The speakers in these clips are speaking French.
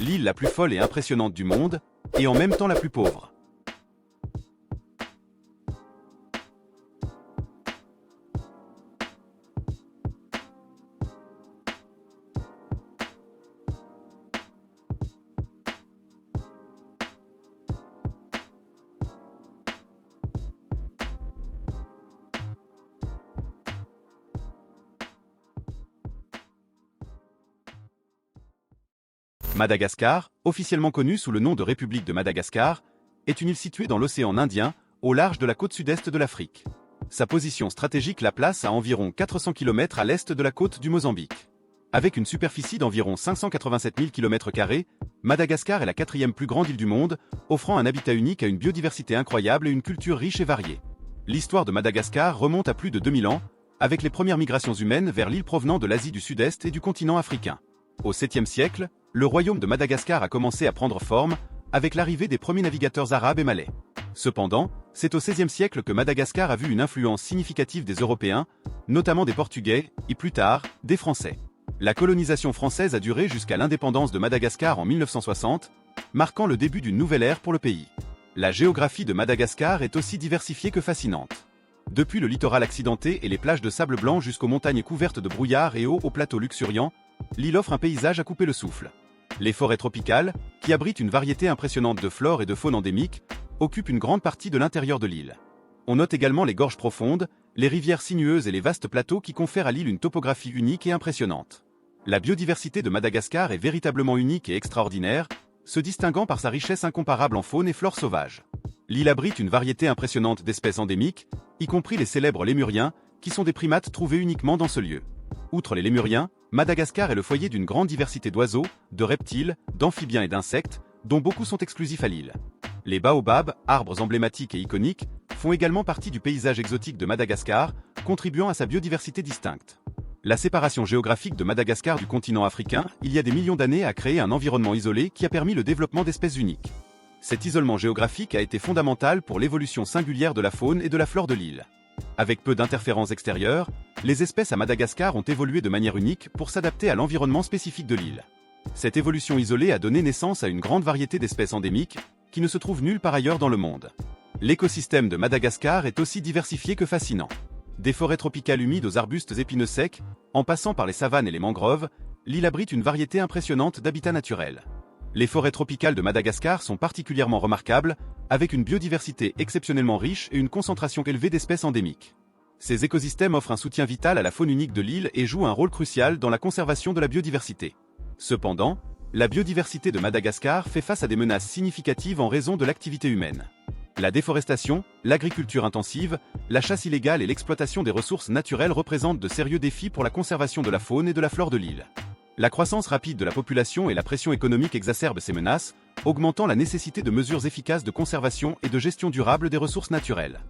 l'île la plus folle et impressionnante du monde, et en même temps la plus pauvre. Madagascar, officiellement connue sous le nom de République de Madagascar, est une île située dans l'océan Indien, au large de la côte sud-est de l'Afrique. Sa position stratégique la place à environ 400 km à l'est de la côte du Mozambique. Avec une superficie d'environ 587 000 km², Madagascar est la quatrième plus grande île du monde, offrant un habitat unique à une biodiversité incroyable et une culture riche et variée. L'histoire de Madagascar remonte à plus de 2000 ans, avec les premières migrations humaines vers l'île provenant de l'Asie du Sud-Est et du continent africain. Au 7e siècle, le royaume de Madagascar a commencé à prendre forme, avec l'arrivée des premiers navigateurs arabes et malais. Cependant, c'est au XVIe siècle que Madagascar a vu une influence significative des Européens, notamment des Portugais, et plus tard, des Français. La colonisation française a duré jusqu'à l'indépendance de Madagascar en 1960, marquant le début d'une nouvelle ère pour le pays. La géographie de Madagascar est aussi diversifiée que fascinante. Depuis le littoral accidenté et les plages de sable blanc jusqu'aux montagnes couvertes de brouillard et hauts plateaux luxuriants, l'île offre un paysage à couper le souffle. Les forêts tropicales, qui abritent une variété impressionnante de flore et de faune endémiques, occupent une grande partie de l'intérieur de l'île. On note également les gorges profondes, les rivières sinueuses et les vastes plateaux qui confèrent à l'île une topographie unique et impressionnante. La biodiversité de Madagascar est véritablement unique et extraordinaire, se distinguant par sa richesse incomparable en faune et flore sauvage. L'île abrite une variété impressionnante d'espèces endémiques, y compris les célèbres lémuriens, qui sont des primates trouvés uniquement dans ce lieu. Outre les lémuriens, Madagascar est le foyer d'une grande diversité d'oiseaux, de reptiles, d'amphibiens et d'insectes, dont beaucoup sont exclusifs à l'île. Les baobabs, arbres emblématiques et iconiques, font également partie du paysage exotique de Madagascar, contribuant à sa biodiversité distincte. La séparation géographique de Madagascar du continent africain, il y a des millions d'années, a créé un environnement isolé qui a permis le développement d'espèces uniques. Cet isolement géographique a été fondamental pour l'évolution singulière de la faune et de la flore de l'île. Avec peu d'interférences extérieures, les espèces à Madagascar ont évolué de manière unique pour s'adapter à l'environnement spécifique de l'île. Cette évolution isolée a donné naissance à une grande variété d'espèces endémiques, qui ne se trouvent nulle part ailleurs dans le monde. L'écosystème de Madagascar est aussi diversifié que fascinant. Des forêts tropicales humides aux arbustes épineux secs, en passant par les savanes et les mangroves, l'île abrite une variété impressionnante d'habitats naturels. Les forêts tropicales de Madagascar sont particulièrement remarquables, avec une biodiversité exceptionnellement riche et une concentration élevée d'espèces endémiques. Ces écosystèmes offrent un soutien vital à la faune unique de l'île et jouent un rôle crucial dans la conservation de la biodiversité. Cependant, la biodiversité de Madagascar fait face à des menaces significatives en raison de l'activité humaine. La déforestation, l'agriculture intensive, la chasse illégale et l'exploitation des ressources naturelles représentent de sérieux défis pour la conservation de la faune et de la flore de l'île. La croissance rapide de la population et la pression économique exacerbent ces menaces, augmentant la nécessité de mesures efficaces de conservation et de gestion durable des ressources naturelles.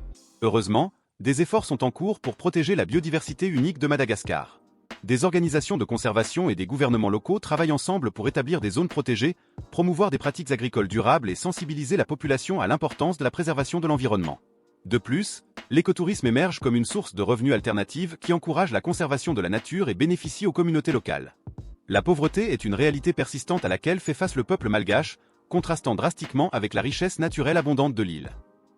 Heureusement, des efforts sont en cours pour protéger la biodiversité unique de Madagascar. Des organisations de conservation et des gouvernements locaux travaillent ensemble pour établir des zones protégées, promouvoir des pratiques agricoles durables et sensibiliser la population à l'importance de la préservation de l'environnement. De plus, l'écotourisme émerge comme une source de revenus alternative qui encourage la conservation de la nature et bénéficie aux communautés locales. La pauvreté est une réalité persistante à laquelle fait face le peuple malgache, contrastant drastiquement avec la richesse naturelle abondante de l'île.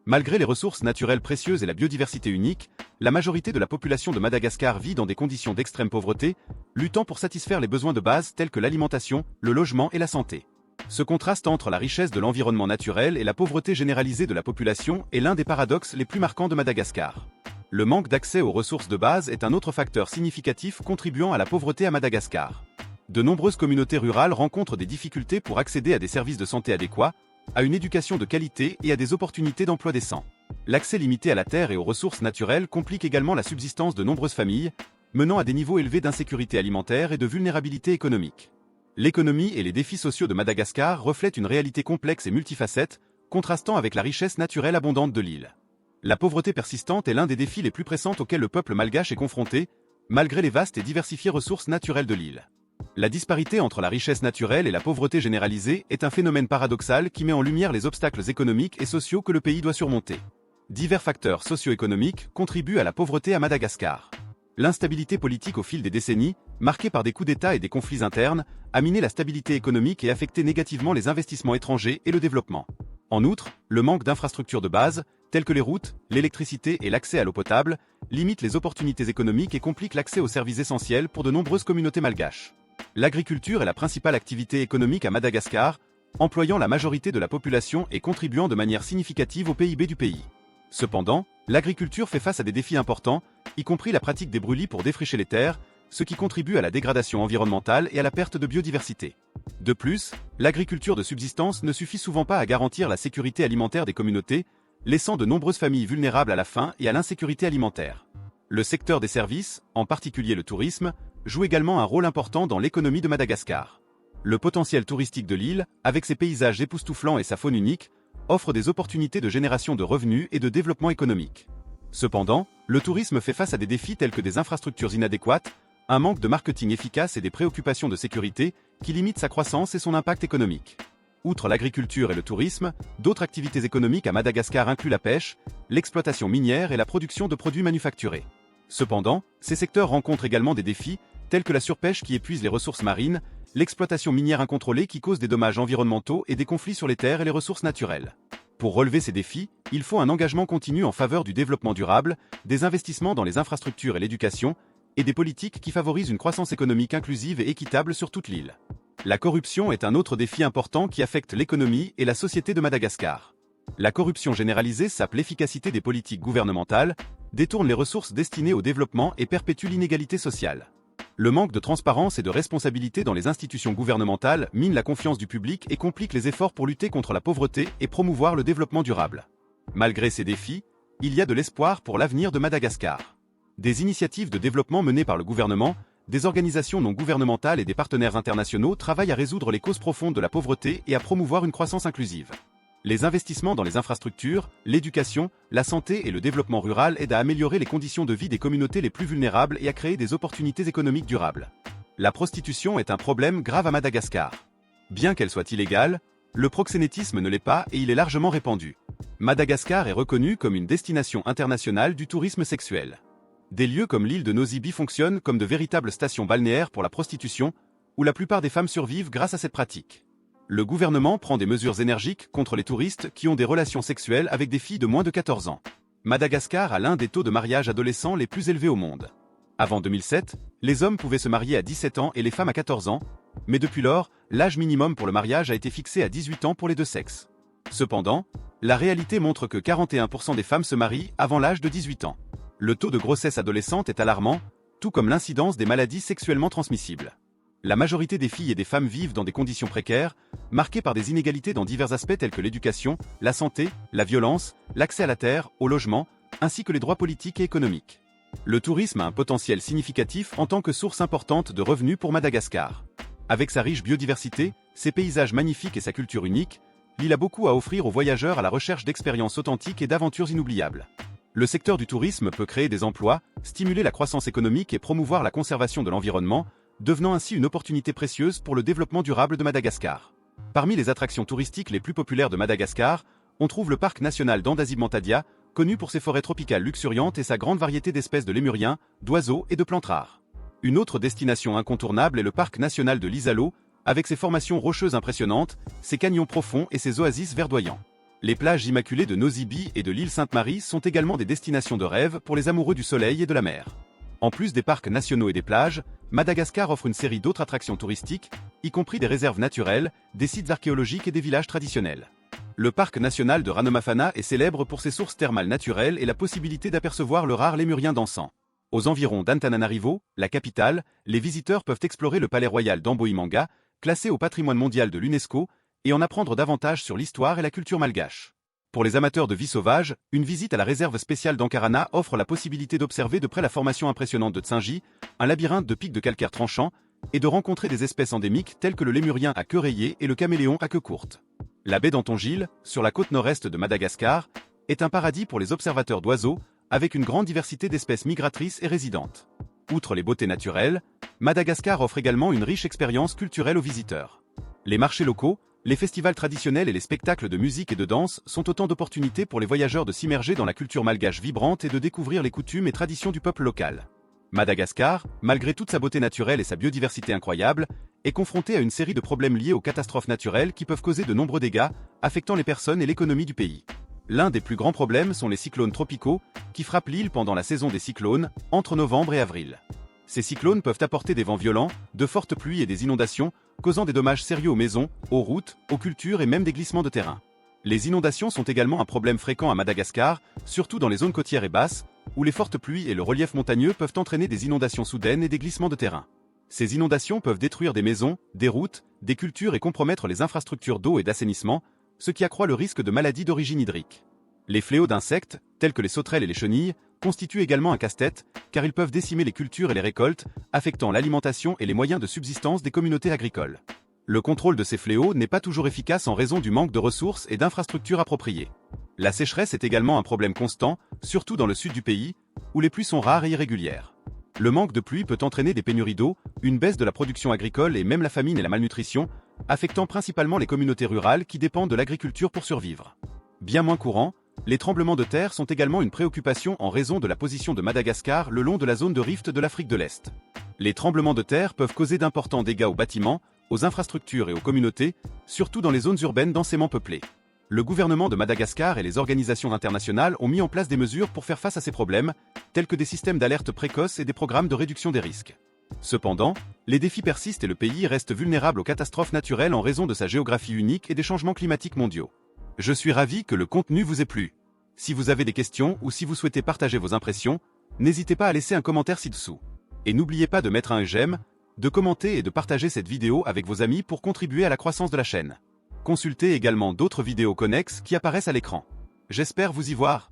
Malgré les ressources naturelles précieuses et la biodiversité unique, la majorité de la population de Madagascar vit dans des conditions d'extrême pauvreté, luttant pour satisfaire les besoins de base tels que l'alimentation, le logement et la santé. Ce contraste entre la richesse de l'environnement naturel et la pauvreté généralisée de la population est l'un des paradoxes les plus marquants de Madagascar. Le manque d'accès aux ressources de base est un autre facteur significatif contribuant à la pauvreté à Madagascar. De nombreuses communautés rurales rencontrent des difficultés pour accéder à des services de santé adéquats, à une éducation de qualité et à des opportunités d'emploi décents. L'accès limité à la terre et aux ressources naturelles complique également la subsistance de nombreuses familles, menant à des niveaux élevés d'insécurité alimentaire et de vulnérabilité économique. L'économie et les défis sociaux de Madagascar reflètent une réalité complexe et multifacette, contrastant avec la richesse naturelle abondante de l'île. La pauvreté persistante est l'un des défis les plus pressants auxquels le peuple malgache est confronté, malgré les vastes et diversifiées ressources naturelles de l'île. La disparité entre la richesse naturelle et la pauvreté généralisée est un phénomène paradoxal qui met en lumière les obstacles économiques et sociaux que le pays doit surmonter. Divers facteurs socio-économiques contribuent à la pauvreté à Madagascar. L'instabilité politique au fil des décennies, marquée par des coups d'État et des conflits internes, a miné la stabilité économique et affecté négativement les investissements étrangers et le développement. En outre, le manque d'infrastructures de base, telles que les routes, l'électricité et l'accès à l'eau potable, limite les opportunités économiques et complique l'accès aux services essentiels pour de nombreuses communautés malgaches. L'agriculture est la principale activité économique à Madagascar, employant la majorité de la population et contribuant de manière significative au PIB du pays. Cependant, l'agriculture fait face à des défis importants, y compris la pratique des brûlis pour défricher les terres, ce qui contribue à la dégradation environnementale et à la perte de biodiversité. De plus, l'agriculture de subsistance ne suffit souvent pas à garantir la sécurité alimentaire des communautés, laissant de nombreuses familles vulnérables à la faim et à l'insécurité alimentaire. Le secteur des services, en particulier le tourisme, joue également un rôle important dans l'économie de Madagascar. Le potentiel touristique de l'île, avec ses paysages époustouflants et sa faune unique, offre des opportunités de génération de revenus et de développement économique. Cependant, le tourisme fait face à des défis tels que des infrastructures inadéquates, un manque de marketing efficace et des préoccupations de sécurité qui limitent sa croissance et son impact économique. Outre l'agriculture et le tourisme, d'autres activités économiques à Madagascar incluent la pêche, l'exploitation minière et la production de produits manufacturés. Cependant, ces secteurs rencontrent également des défis, tels que la surpêche qui épuise les ressources marines, l'exploitation minière incontrôlée qui cause des dommages environnementaux et des conflits sur les terres et les ressources naturelles. Pour relever ces défis, il faut un engagement continu en faveur du développement durable, des investissements dans les infrastructures et l'éducation, et des politiques qui favorisent une croissance économique inclusive et équitable sur toute l'île. La corruption est un autre défi important qui affecte l'économie et la société de Madagascar. La corruption généralisée sape l'efficacité des politiques gouvernementales, détourne les ressources destinées au développement et perpétue l'inégalité sociale. Le manque de transparence et de responsabilité dans les institutions gouvernementales mine la confiance du public et complique les efforts pour lutter contre la pauvreté et promouvoir le développement durable. Malgré ces défis, il y a de l'espoir pour l'avenir de Madagascar. Des initiatives de développement menées par le gouvernement, des organisations non gouvernementales et des partenaires internationaux travaillent à résoudre les causes profondes de la pauvreté et à promouvoir une croissance inclusive. Les investissements dans les infrastructures, l'éducation, la santé et le développement rural aident à améliorer les conditions de vie des communautés les plus vulnérables et à créer des opportunités économiques durables. La prostitution est un problème grave à Madagascar. Bien qu'elle soit illégale, le proxénétisme ne l'est pas et il est largement répandu. Madagascar est reconnue comme une destination internationale du tourisme sexuel. Des lieux comme l'île de Nosy Be fonctionnent comme de véritables stations balnéaires pour la prostitution, où la plupart des femmes survivent grâce à cette pratique. Le gouvernement prend des mesures énergiques contre les touristes qui ont des relations sexuelles avec des filles de moins de 14 ans. Madagascar a l'un des taux de mariage adolescents les plus élevés au monde. Avant 2007, les hommes pouvaient se marier à 17 ans et les femmes à 14 ans, mais depuis lors, l'âge minimum pour le mariage a été fixé à 18 ans pour les deux sexes. Cependant, la réalité montre que 41% des femmes se marient avant l'âge de 18 ans. Le taux de grossesse adolescente est alarmant, tout comme l'incidence des maladies sexuellement transmissibles. La majorité des filles et des femmes vivent dans des conditions précaires, marquées par des inégalités dans divers aspects tels que l'éducation, la santé, la violence, l'accès à la terre, au logement, ainsi que les droits politiques et économiques. Le tourisme a un potentiel significatif en tant que source importante de revenus pour Madagascar. Avec sa riche biodiversité, ses paysages magnifiques et sa culture unique, l'île a beaucoup à offrir aux voyageurs à la recherche d'expériences authentiques et d'aventures inoubliables. Le secteur du tourisme peut créer des emplois, stimuler la croissance économique et promouvoir la conservation de l'environnement, devenant ainsi une opportunité précieuse pour le développement durable de Madagascar. Parmi les attractions touristiques les plus populaires de Madagascar, on trouve le parc national d'Andasimantadia, connu pour ses forêts tropicales luxuriantes et sa grande variété d'espèces de lémuriens, d'oiseaux et de plantes rares. Une autre destination incontournable est le parc national de l'Isalo, avec ses formations rocheuses impressionnantes, ses canyons profonds et ses oasis verdoyants. Les plages immaculées de Nosy Be et de l'île Sainte-Marie sont également des destinations de rêve pour les amoureux du soleil et de la mer. En plus des parcs nationaux et des plages, Madagascar offre une série d'autres attractions touristiques, y compris des réserves naturelles, des sites archéologiques et des villages traditionnels. Le parc national de Ranomafana est célèbre pour ses sources thermales naturelles et la possibilité d'apercevoir le rare lémurien dansant. Aux environs d'Antananarivo, la capitale, les visiteurs peuvent explorer le palais royal d'Ambohimanga, classé au patrimoine mondial de l'UNESCO, et en apprendre davantage sur l'histoire et la culture malgache. Pour les amateurs de vie sauvage, une visite à la réserve spéciale d'Ankarana offre la possibilité d'observer de près la formation impressionnante de Tsingy, un labyrinthe de pics de calcaire tranchants, et de rencontrer des espèces endémiques telles que le lémurien à queue rayée et le caméléon à queue courte. La baie d'Antongil, sur la côte nord-est de Madagascar, est un paradis pour les observateurs d'oiseaux, avec une grande diversité d'espèces migratrices et résidentes. Outre les beautés naturelles, Madagascar offre également une riche expérience culturelle aux visiteurs. Les marchés locaux, les festivals traditionnels et les spectacles de musique et de danse sont autant d'opportunités pour les voyageurs de s'immerger dans la culture malgache vibrante et de découvrir les coutumes et traditions du peuple local. Madagascar, malgré toute sa beauté naturelle et sa biodiversité incroyable, est confronté à une série de problèmes liés aux catastrophes naturelles qui peuvent causer de nombreux dégâts, affectant les personnes et l'économie du pays. L'un des plus grands problèmes sont les cyclones tropicaux, qui frappent l'île pendant la saison des cyclones, entre novembre et avril. Ces cyclones peuvent apporter des vents violents, de fortes pluies et des inondations, causant des dommages sérieux aux maisons, aux routes, aux cultures et même des glissements de terrain. Les inondations sont également un problème fréquent à Madagascar, surtout dans les zones côtières et basses, où les fortes pluies et le relief montagneux peuvent entraîner des inondations soudaines et des glissements de terrain. Ces inondations peuvent détruire des maisons, des routes, des cultures et compromettre les infrastructures d'eau et d'assainissement, ce qui accroît le risque de maladies d'origine hydrique. Les fléaux d'insectes, tels que les sauterelles et les chenilles, constituent également un casse-tête, car ils peuvent décimer les cultures et les récoltes, affectant l'alimentation et les moyens de subsistance des communautés agricoles. Le contrôle de ces fléaux n'est pas toujours efficace en raison du manque de ressources et d'infrastructures appropriées. La sécheresse est également un problème constant, surtout dans le sud du pays, où les pluies sont rares et irrégulières. Le manque de pluie peut entraîner des pénuries d'eau, une baisse de la production agricole et même la famine et la malnutrition, affectant principalement les communautés rurales qui dépendent de l'agriculture pour survivre. Bien moins courants, les tremblements de terre sont également une préoccupation en raison de la position de Madagascar le long de la zone de rift de l'Afrique de l'Est. Les tremblements de terre peuvent causer d'importants dégâts aux bâtiments, aux infrastructures et aux communautés, surtout dans les zones urbaines densément peuplées. Le gouvernement de Madagascar et les organisations internationales ont mis en place des mesures pour faire face à ces problèmes, tels que des systèmes d'alerte précoce et des programmes de réduction des risques. Cependant, les défis persistent et le pays reste vulnérable aux catastrophes naturelles en raison de sa géographie unique et des changements climatiques mondiaux. Je suis ravi que le contenu vous ait plu. Si vous avez des questions ou si vous souhaitez partager vos impressions, n'hésitez pas à laisser un commentaire ci-dessous. Et n'oubliez pas de mettre un j'aime, de commenter et de partager cette vidéo avec vos amis pour contribuer à la croissance de la chaîne. Consultez également d'autres vidéos connexes qui apparaissent à l'écran. J'espère vous y voir.